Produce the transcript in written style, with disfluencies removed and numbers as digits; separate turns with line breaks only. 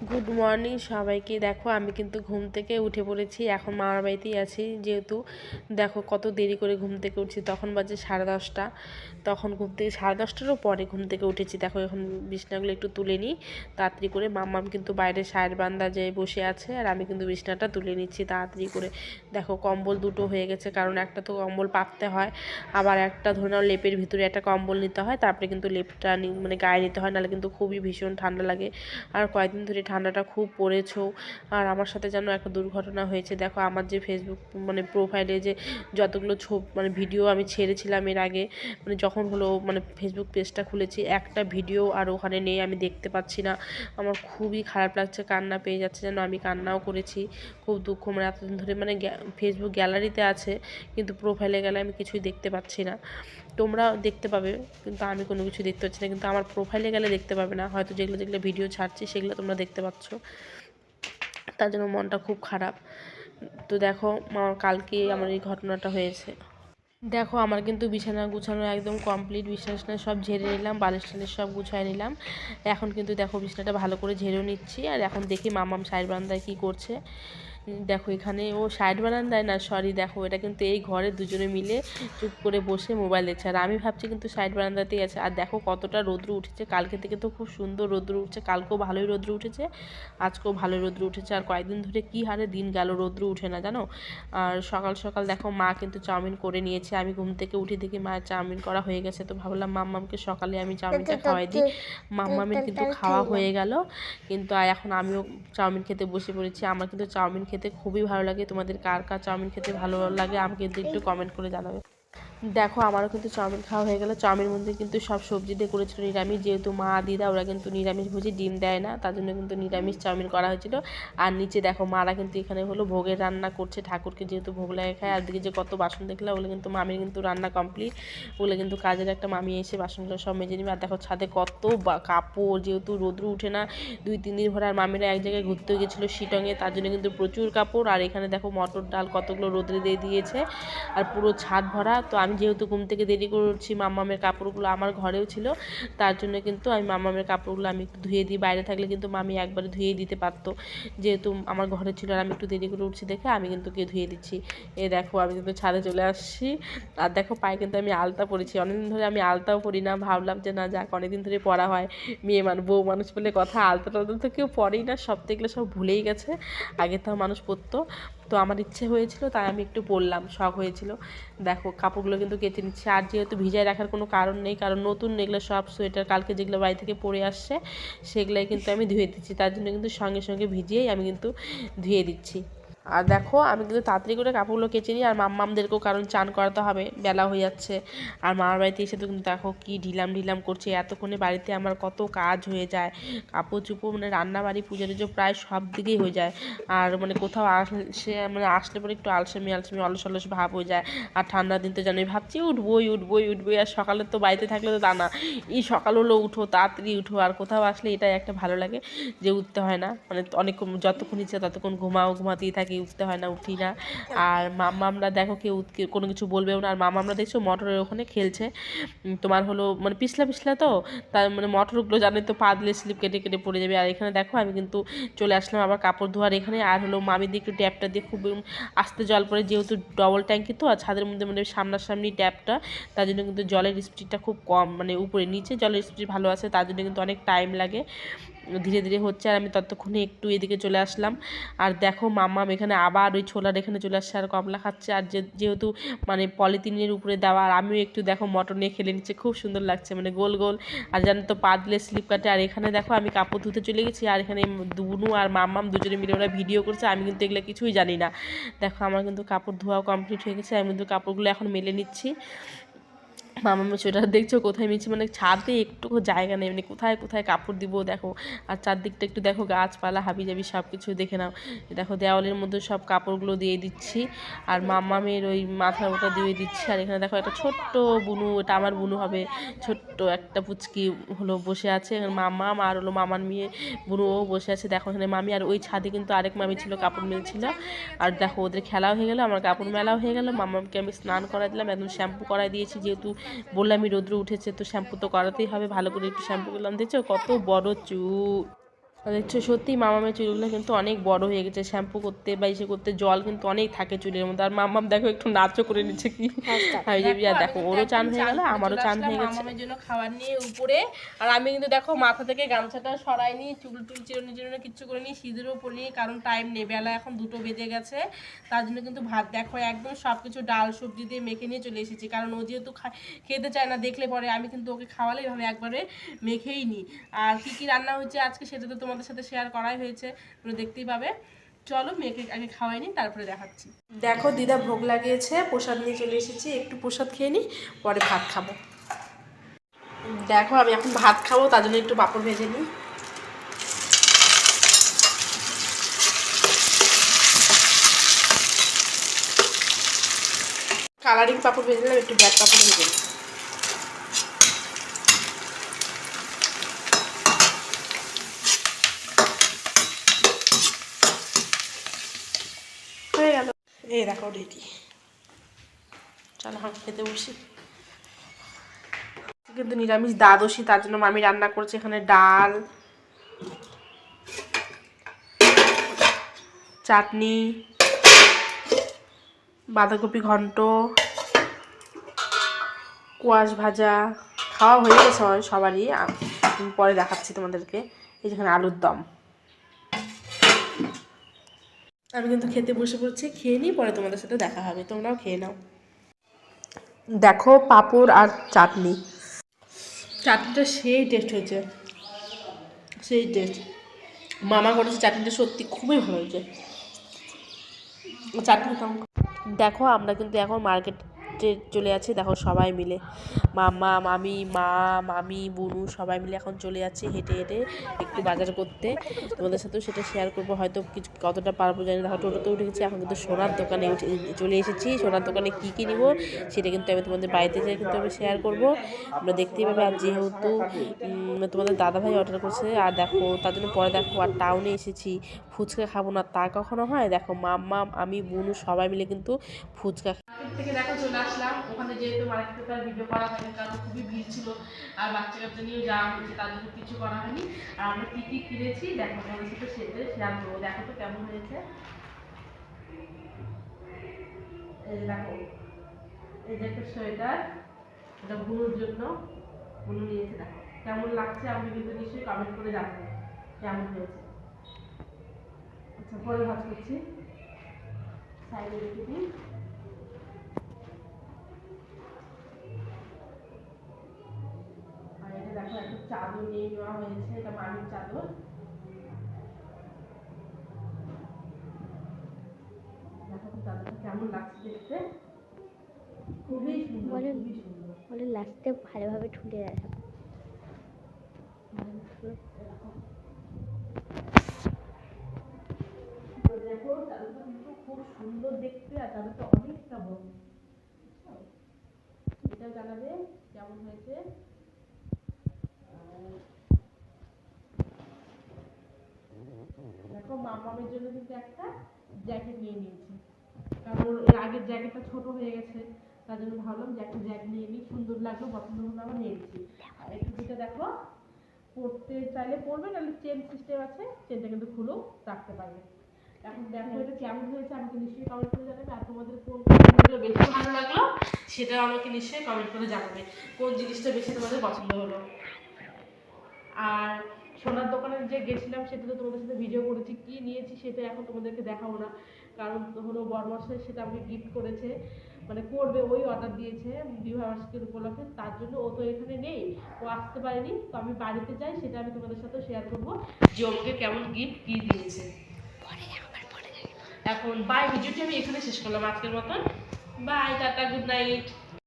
Good morning সবাইকে। দেখো আমি কিন্তু ঘুম থেকে উঠে পড়েছি, এখন মামার বাড়িতেই আছি। যেহেতু দেখো কত দেরি করে ঘুম থেকে উঠছি, তখন বাজে 10:30। তখন ঘুম থেকে 10:30টারও পরে ঘুম থেকে উঠেছি। দেখো এখন বিছনাগুলো একটু তুলে নিই তাড়াতাড়ি করে। মাম্মাম কিন্তু বাইরে সায়ের বান্দা যেয়ে বসে আছে, আর আমি কিন্তু বিছনাটা তুলে নিচ্ছি তাড়াতাড়ি করে। দেখো কম্বল দুটো হয়ে গেছে, কারণ একটা তো কম্বল পাততে হয়, আবার একটা ধরে নাও লেপের ভিতরে একটা কম্বল নিতে হয়, তারপরে কিন্তু লেপটা মানে গায়ে নিতে হয়, নাহলে কিন্তু খুবই ভীষণ ঠান্ডা লাগে। আর কয়েকদিন ধরে ঠান্ডাটা খুব পড়েছো। আর আমার সাথে যেন একটা দুর্ঘটনা হয়েছে। দেখো আমার যে ফেসবুক মানে প্রোফাইলে যে যতগুলো মানে ভিডিও আমি ছেড়েছিলাম এর আগে, মানে যখন হলো মানে ফেসবুক পেজটা খুলেছি, একটা ভিডিও আর ওখানে নেই, আমি দেখতে পাচ্ছি না। আমার খুবই খারাপ লাগছে, কান্না পেয়ে যাচ্ছে, যেন আমি কান্নাও করেছি। খুব দুঃখ, মানে এতদিন ধরে মানে ফেসবুক গ্যালারিতে আছে, কিন্তু প্রোফাইলে গেলে আমি কিছুই দেখতে পাচ্ছি না। তোমরা দেখতে পাবে, কিন্তু আমি কোনো কিছু দেখতে পাচ্ছি না। কিন্তু আমার প্রোফাইলে গেলে দেখতে পাবে না, হয়তো যেগুলো যেগুলো ভিডিও ছাড়ছি সেগুলো তোমরা দেখতে পাচ্ছ। তার জন্য মনটা খুব খারাপ। তো দেখো কালকে আমার এই ঘটনাটা হয়েছে। দেখো আমার কিন্তু বিছানা গুছানো একদম কমপ্লিট, বিছানা সব ঝেড়ে নিলাম, বালিশ টালিশ সব গুছায় নিলাম। এখন কিন্তু দেখো বিছানাটা ভালো করে ঝেড়েও নিচ্ছি। আর এখন দেখি মামাম সাইড বারান্দায় কী করছে। দেখো এখানে ও সাইড বারান্দায় না, সরি, দেখো এটা কিন্তু এই ঘরে দুজনে মিলে চুপ করে বসে মোবাইল দেখছে, আর আমি ভাবছি কিন্তু সাইড বারান্দাতেই আছে। আর দেখো কতটা রৌদ্র উঠেছে, কালকে থেকে তো খুব সুন্দর রৌদ্র উঠছে, কালকেও ভালোই রৌদ্র উঠেছে, আজকেও ভালোই রৌদ্র উঠেছে। আর কয়েকদিন ধরে কী হারে দিন গেল, রৌদ্র উঠে না জানো। আর সকাল সকাল দেখো মা কিন্তু চাউমিন করে নিয়েছে। আমি ঘুম থেকে উঠে দেখি মায়ের চাউমিন করা হয়ে গেছে, তো ভাবলাম মাম্মামকে সকালে আমি চাউমিনটা খাওয়াই দিই। মাম্মামের কিন্তু খাওয়া হয়ে গেল, কিন্তু এখন আমিও চাউমিন খেতে বসে পড়েছি। আমার কিন্তু চাউমিন খেতে খুবই ভালো লাগে। তোমাদের কার কার চাউমিন খেতে ভালো লাগে আমাকে কিন্তু একটু কমেন্ট করে জানাবে। দেখো আমারও কিন্তু চাউমিন খাওয়া হয়ে গেল। চাউমিনের মধ্যে কিন্তু সব সবজি দিয়ে করেছিল নিরামিষ, যেহেতু মা দিদা ওরা কিন্তু নিরামিষ ভোজি, ডিম দেয় না, তার জন্য কিন্তু নিরামিষ চাউমিন করা হয়েছিল। আর নিচে দেখো মারা কিন্তু এখানে হলো ভোগের রান্না করছে, ঠাকুরকে যেহেতু ভোগ লাগে খায়। আর দিকে যে কত বাসন দেখলাম, ওগুলো কিন্তু মামির কিন্তু রান্না কমপ্লিট। ওগুলো কিন্তু কাজের একটা মামি এসে বাসনগুলো সব মেজে নেবে। আর দেখো ছাদে কত কাপড়, যেহেতু রোদ্র উঠে না 2-3 দিন ধরে। আর মামিরা এক জায়গায় ঘুরতে গেছিলো শিটংয়ে, তার জন্য কিন্তু প্রচুর কাপড়। আর এখানে দেখো মটর ডাল কতগুলো রোদ্রে দিয়ে দিয়েছে, আর পুরো ছাদ ভরা। তো আমি যেহেতু ঘুম থেকে দেরি করছি, মাম্মামের কাপড়গুলো আমার ঘরেও ছিল, তার জন্য কিন্তু আমি মাম্মামের কাপড়গুলো আমি একটু ধুয়ে দিই। বাইরে থাকলে কিন্তু মামি একবারে ধুয়ে দিতে পারতো, যেহেতু আমার ঘরে ছিল আর আমি একটু দেরি করে উঠছি দেখে আমি কিন্তু ধুয়ে দিচ্ছি। দেখো আমি কিন্তু ছাদে চলে আসছি। আর দেখো পায়ে কিন্তু আমি আলতা পরেছি, অনেকদিন ধরে আমি আলতাও পরি না, ভাবলাম যে না যাক অনেকদিন ধরে পরা হয়, মেয়ে বউ মানুষ বলে কথা, আলতা টালতা তো কেউ পরেই না, সব থেকে সব ভুলেই গেছে। আগে তো মানুষ পরতো, তো আমার ইচ্ছে হয়েছিল তাই আমি একটু পরলাম, শখ হয়েছিল। দেখো কাপড়গুলো কিন্তু কেচে নিচ্ছে। আর যেহেতু ভিজায় রাখার কোনো কারণ নেই, কারণ নতুন এগুলো সব সোয়েটার কালকে যেগুলো বাড়ি থেকে পরে আসছে সেগুলোই কিন্তু আমি ধুয়ে দিচ্ছি, তার জন্য কিন্তু সঙ্গে সঙ্গে ভিজিয়েই আমি কিন্তু ধুয়ে দিচ্ছি। আর দেখো আমি কিন্তু তাড়াতাড়ি করে কাপড়গুলো কেচে নিই, আর মাম্মামদেরকেও, কারণ চান করাতে হবে, বেলা হয়ে যাচ্ছে। আর মামার বাড়িতে এসে তো কিন্তু দেখো কি ঢিলাম করছে, এতক্ষণে বাড়িতে আমার কত কাজ হয়ে যায়, কাপড় চুপড় মানে রান্নাবাড়ি পুজো টুজো প্রায় সব দিকেই হয়ে যায়। আর মানে কোথাও আসলে পরে একটু আলসেমি অলস ভাব হয়ে যায়। আর ঠান্ডার দিন তো জানোই, ভাবছি উঠবোই, আর সকালে তো বাড়িতে থাকলে তো তা না, এই সকাল হলো উঠো, তাড়াতাড়ি উঠো। আর কোথাও আসলে এটাই একটা ভালো লাগে যে উঠতে হয় না, মানে অনেকক্ষণ যতক্ষণ ইচ্ছে ততক্ষণ ঘুমাতেই থাকি, উঠতে হয় না, উঠি না। আর মাম্মামরা দেখো কেউ কোনো কিছু বলবেও না। আর মাম্মামরা দেখছো মটরের ওখানে খেলছে, তোমার হলো মানে পিছলা তো, তার মানে মটরগুলো জানে তো পা দিলে স্লিপ কেটে পড়ে যাবে। আর এখানে দেখো আমি কিন্তু চলে আসলাম আবার কাপড় ধোয়ার এখানে। আর হলো মামি দিয়ে একটু ট্যাপটা দিয়ে খুব আস্তে জল পড়ে, যেহেতু ডবল ট্যাঙ্কি তো, আর ছাদের মধ্যে মানে সামনাসামনি ট্যাপটা, তার জন্য কিন্তু জলের স্পিডটা খুব কম, মানে উপরে নিচে জলের স্পিড ভালো আছে, তার জন্য কিন্তু অনেক টাইম লাগে, ধীরে ধীরে হচ্ছে। আর আমি ততক্ষণে একটু এদিকে চলে আসলাম। আর দেখো মাম্মাম এখানে আবার ওই ছোলার এখানে চলে আসছে আর কমলা খাচ্ছে। আর যেহেতু মানে পলিথিনের উপরে দেওয়া, আর আমিও একটু দেখো মটর নিয়ে খেলে নিচ্ছে, খুব সুন্দর লাগছে, মানে গোল গোল। আর জানো তো পা দিলে স্লিপ কাটে। আর এখানে দেখো আমি কাপড় ধুতে চলে গেছি, আর এখানে দুনু আর মাম্মাম দুজনে মিলে ওরা ভিডিও করছে, আমি কিন্তু এগুলো কিছুই জানি না। দেখো আমার কিন্তু কাপড় ধোয়াও কমপ্লিট হয়ে গেছে, আমি কিন্তু কাপড়গুলো এখন মেলে নিচ্ছি। মামামের সোয়েটার দেখছো কোথায় মিলছে, মানে ছাদে একটুকু জায়গা নেই, মানে কোথায় কোথায় কাপড় দিব দেখো। আর চারদিকটা একটু দেখো গাছপালা হাবিজাবি সব কিছু দেখে নাও। দেখো দেওয়ালের মধ্যে সব কাপড়গুলো দিয়ে দিচ্ছি, আর মামামের ওই মাথার ওটা দিয়ে দিচ্ছি। আর এখানে দেখো একটা ছোট্ট বুনু, এটা আমার বুনু হবে, ছোট্ট একটা পুচকি হলো বসে আছে। মামাম আর হলো মামার মেয়ে বুনুও বসে আছে। দেখো এখানে মামি, আর ওই ছাদে কিন্তু আরেক মামি ছিল, কাপড় মেলছিল। আর দেখো ওদের খেলাও হয়ে গেলো, আমার কাপড় মেলাও হয়ে গেলো। মামামকে আমি স্নান করাই দিলাম, একদম শ্যাম্পু করাই দিয়েছি, যেহেতু বললামই রৌদ্র উঠেছে, তো শ্যাম্পু তো করাতেই হবে। ভালো করে একটু শ্যাম্পু করলাম, দেখছো কত বড় চুল। দেখছো সত্যি মামামের চুলগুলো কিন্তু অনেক বড় হয়ে গেছে, শ্যাম্পু করতে বা ইসে করতে জল কিন্তু অনেক থাকে চুলের মধ্যে। আর মামাম দেখো একটু নাচও করে নিচ্ছে কি, দেখো ওরও চান হয়ে গেল, আমারও চান হয়ে গেছে। মামামের জন্য খাবার নিয়ে উপরে, আর আমি কিন্তু দেখো মাথা থেকে গামছাটা সরাইনি, চুল টুল চিরুনি চিরুনি কিচ্ছু করে নি, সিঁদুরও পরিনি, কারণ টাইম নেই, বেলা এখন 2টো বেজে গেছে। তার জন্য কিন্তু ভাত দেখো একদম সব কিছু ডাল সবজি দিয়ে মেখে নিয়ে চলে এসেছি, কারণ ও যেহেতু খেতে চায় না দেখলে পরে, আমি কিন্তু ওকে খাওয়ালে এভাবে একবারে মেখেই নিই। আর কী কী রান্না হয়েছে আজকে সেটা তো তোমাদের সাথে শেয়ার করাই হয়েছে, তোমরা দেখতেই পাবে। চলো মেয়েকে আগে খাওয়াই নি, তারপরে দেখাচ্ছি। দেখো দিদা ভোগ লাগিয়েছে, প্রসাদ নিয়ে চলে এসেছি, একটু প্রসাদ খেয়ে নিই, পরে ভাত খাবো। দেখো আমি এখন ভাত খাবো, তার জন্য একটু পাঁপড় ভেজে নিই। কালারিং পাঁপড় ভেজে নিলাম, একটু ব্ল্যাক পাঁপড় ভেজে নিই। হয়ে গেল, এই দেখো রেডি। চলো এখন খেতে বসি। কিন্তু নিরামিষ দ্বাদশী, তার জন্য মামি রান্না করছে এখানে ডাল, চাটনি, বাঁধাকপি ঘন্ট, কোয়াশ ভাজা। খাওয়া হয়ে গেছে সবারই, পরে দেখাচ্ছি তোমাদেরকে। এই যেখানে আলুর দম। আমি কিন্তু খেতে বসে পড়ছি, খেয়ে নিই, পরে তোমাদের সাথে দেখা হবে, তোমরাও খেয়ে নাও। দেখো পাঁপড় আর চাটনি, চাটনিটা সেই টেস্ট হয়েছে, সেই টেস্ট। মামা করেছে চাটনিটা, সত্যি খুবই ভালো হয়েছে চাটনি। দেখো আমরা কিন্তু এখন মার্কেটে চলে যাচ্ছি, দেখো সবাই মিলে, মামা মামি মা মামি বুনু সবাই মিলে এখন চলে যাচ্ছি হেঁটে হেঁটে একটু বাজার করতে। তোমাদের সাথেও সেটা শেয়ার করবো, হয়তো কিছু কতটা পারবো জানি। দেখো টোটোতে উঠে গেছি, এখন কিন্তু সোনার দোকানে চলে এসেছি। সোনার দোকানে কী কী নিবো সেটা কিন্তু আমি তোমাদের বাড়িতে যাই কিন্তু আমি শেয়ার করবো, আমরা দেখতেই পাবে। আর যেহেতু তোমাদের দাদাভাই অর্ডার করছে, আর দেখো তার জন্য পরে দেখো আর টাউনে এসেছি, ফুচকা খাবো না তা কখনো হয়। দেখো মাম্মা আমি বুনু সবাই মিলে কিন্তু ফুচকা থেকে দেখো চলে আসলাম। ওখানে যেহেতু মার্কেটে তার ভিডিও করা হয়নি, কারণ খুবই ভিড় ছিল, আর বাচ্চা কাচ্চা নিয়েও যাওয়া হয়েছে, তার জন্য কিছু করা হয়নি। আর আমরা কী কী কিনেছি দেখো আমাদের সাথে সেটা শেয়ার করবো। দেখো তো কেমন হয়েছে, এই যে দেখো, এই যে একটা সোয়েটার, এটা বুনুর জন্য, বুনু নিয়েছে। দেখো কেমন লাগছে, আপনি কিন্তু নিশ্চয়ই কমেন্ট করে জানাবেন কেমন হয়েছে। আচ্ছা পরে ভাজ করছি, সাইডে রেখে দিই। আর এটা দেখো একটা চাদর নিয়ে নেওয়া হয়েছে, এটা মামির চাদর। দেখো তো চাদরটা কেমন লাগছে দেখতে, খুবই সুন্দর, খুবই সুন্দর।
বলে লাস্টে ভালোভাবে ঠুলে রাখা।
দেখো চাদরটা কিন্তু খুব সুন্দর দেখতে, আর চাদরটা অনেকটা বড়। এটা জানাবে কেমন হয়েছে। দেখো মামামের জন্য কিন্তু একটা জ্যাকেট নিয়ে নিয়েছি, কারণ এর আগের জ্যাকেটটা ছোট হয়ে গেছে, তার জন্য ভাবলাম যে একটা জ্যাকেট নিয়ে নিই, সুন্দর লাগলো, পছন্দ হলো, আবার নিয়ে নিচ্ছি। আর একটু দুটো দেখো পড়তে চাইলে পড়বে, নাহলে চেন সিস্টেম আছে, চেনটা কিন্তু খুলেও রাখতে পারবে। এখন দেখো এটা কেমন হয়েছে আমাকে নিশ্চয়ই কমেন্ট করে জানাবে, আর তোমাদের কোন জিনিসটা বেশি ভালো লাগলো সেটা আমাকে নিশ্চয়ই কমেন্ট করে জানাবে, কোন জিনিসটা বেশি তোমাদের পছন্দ হলো। আর সোনার দোকানে যে গেছিলাম সেটা তো তোমাদের সাথে ভিডিও করেছি, কি নিয়েছি সেটা এখন তোমাদেরকে দেখাবো না, কারণ হলো বড়মাসাই সেটা আমাকে গিফট করেছে, মানে করবে, ওই অর্ডার দিয়েছে বিবাহবার্ষিকীর উপলক্ষে, তার জন্য ও তো এখানে নেই, ও আসতে পারেনি, তো আমি বাড়িতে যাই, সেটা আমি তোমাদের সাথে শেয়ার করবো যে ওকে কেমন গিফট কি দিয়েছে। এখন বাই, ভিডিওটি আমি এখানে শেষ করলাম আজকের মতন। Bye, tata, good night.